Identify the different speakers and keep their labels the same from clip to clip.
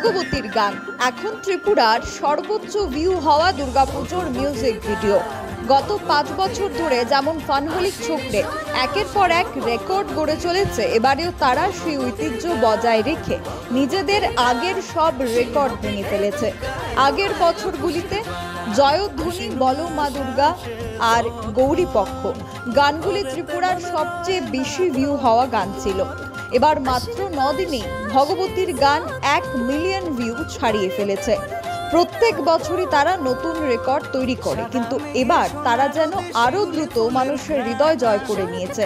Speaker 1: ভগবতীর গান এখন ত্রিপুরার সর্বোচ্চ ভিউ হওয়া দুর্গাপুজোর মিউজিক ভিডিও। গত 5 বছর ধরে যেমন ফানহোলিক ছোকরে একের পর এক রেকর্ড গড়ে চলেছে, এবারেও তারা সেই ঐতিহ্য বজায় রেখে নিজেদের আগের সব রেকর্ড ভেঙে ফেলেছে। আগের বছরগুলিতে জয়ধ্বনি, বলো মা দুর্গা আর গৌরী পক্ষ গানগুলি ত্রিপুরার সবচেয়ে বেশি ভিউ হওয়া গান ছিল। এবার মাত্র 9 দিনেই ভগবতীর গান 1 মিলিয়ন ভিউ ছাড়িয়ে ফেলেছে। প্রত্যেক বছরই তারা নতুন রেকর্ড তৈরি করে, কিন্তু এবার তারা যেন আরো দ্রুত মানুষের হৃদয় জয় করে নিয়েছে।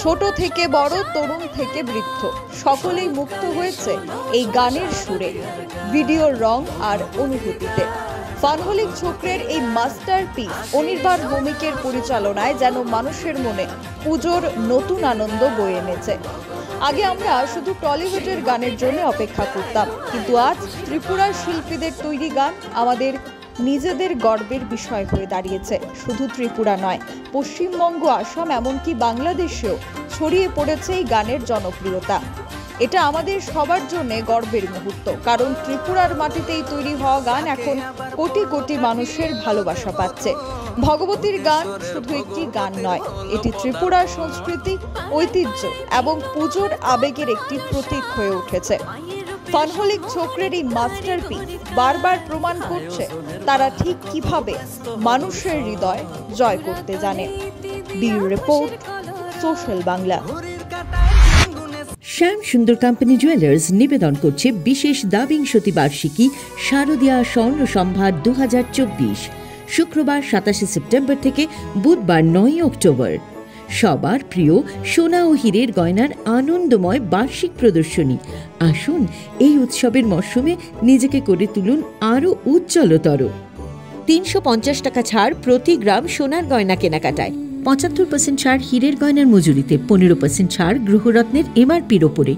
Speaker 1: ছোট থেকে বড়, তরুণ থেকে বৃদ্ধ, সকলেই মুক্ত হয়েছে এই গানের সুরে, ভিডিওর রং আর অনুভূতিতে। ফানহোলিক ছোকরের এই মাস্টারপিস অনির্বাণ ভৌমিকের পরিচালনায় যেন মানুষের মনে পুজোর নতুন আনন্দ বয়ে এনেছে। আগে আমরা শুধু টলিউডের গানের জন্য অপেক্ষা করতাম, কিন্তু আজ ত্রিপুরার শিল্পীদের তৈরি গান আমাদের নিজেদের গর্বের বিষয় হয়ে দাঁড়িয়েছে। শুধু ত্রিপুরা নয়, পশ্চিমবঙ্গ, আসাম, এমনকি বাংলাদেশেও ছড়িয়ে পড়েছে এই গানের জনপ্রিয়তা। এটা আমাদের সবার জন্য গর্বের মুহূর্ত, কারণ ত্রিপুরার মাটিতেই তৈরি হওয়া গান এখন কোটি কোটি মানুষের ভালোবাসা পাচ্ছে। ভগবতীর গান শুধু একটি গান নয়, এটি ত্রিপুরার সংস্কৃতি, ঐতিহ্য এবং পুজোর আবেগের একটি প্রতীক হয়ে উঠেছে। ফানহোলিক ছোকরের এই মাস্টারপিস বারবার প্রমাণ করছে তারা ঠিক কিভাবে মানুষের হৃদয় জয় করতে জানে। Bureau report, social Bangla.
Speaker 2: Shyam Sundar company jewellers নিবেদন করছে বিশেষ দ্বাবিংশতি বার্ষিকী শারদীয়া স্বর্ণ সম্ভার 2024, শুক্রবার 27 সেপ্টেম্বর থেকে বুধবার 9 অক্টোবর। সবার প্রিয় সোনা ও হীরের গয়নার আনন্দময় বার্ষিক প্রদর্শনী। আসুন এই উৎসবের মরশুমে নিজেকে করে তুলুন আরও উজ্জ্বলতর। 350 টাকা ছাড় প্রতি গ্রাম সোনার গয়না কেনাকাটায়, 75% ছাড় হীরের গয়নার মজুরিতে, 15% ছাড় গ্রহরত্নের এমআরপির ওপরে।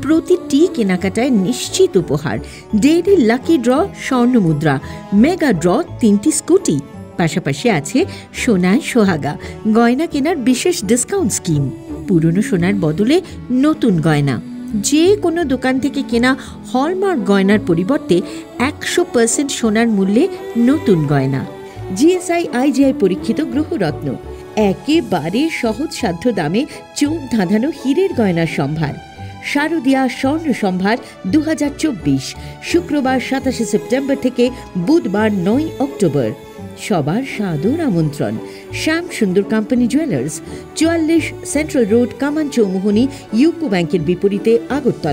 Speaker 2: প্রতিটি কেনাকাটায় নিশ্চিত উপহার, ডেইলি লাকি ড্র স্বর্ণ মুদ্রা, মেগা ড্র 3টি স্কুটি। পাশাপাশি আছে সোনায় সোহাগা গয়না কেনার বিশেষ ডিসকাউন্ট স্কিম। পুরনো সোনার বদলে নতুন গয়না, যে কোনো দোকান থেকে কেনা হলমার্ক গয়নার পরিবর্তে 100% সোনার মূল্যে নতুন গয়না। জিএসআই আইজিআই পরীক্ষিত গ্রহরত্ন, একেবারে সহজসাধ্য দামে চোখ ধাঁধানো হীরের গয়নার সম্ভার। শারদীয়া স্বর্ণ সম্ভার 2024, শুক্রবার 27 সেপ্টেম্বর থেকে বুধবার 9 অক্টোবর। সবার সাদর আমন্ত্রণ। শ্যাম Sundar company jewellers, 44 central road, কামান চৌমুহনী, ইউকো ব্যাংকের বিপরীতে, আগরতলা।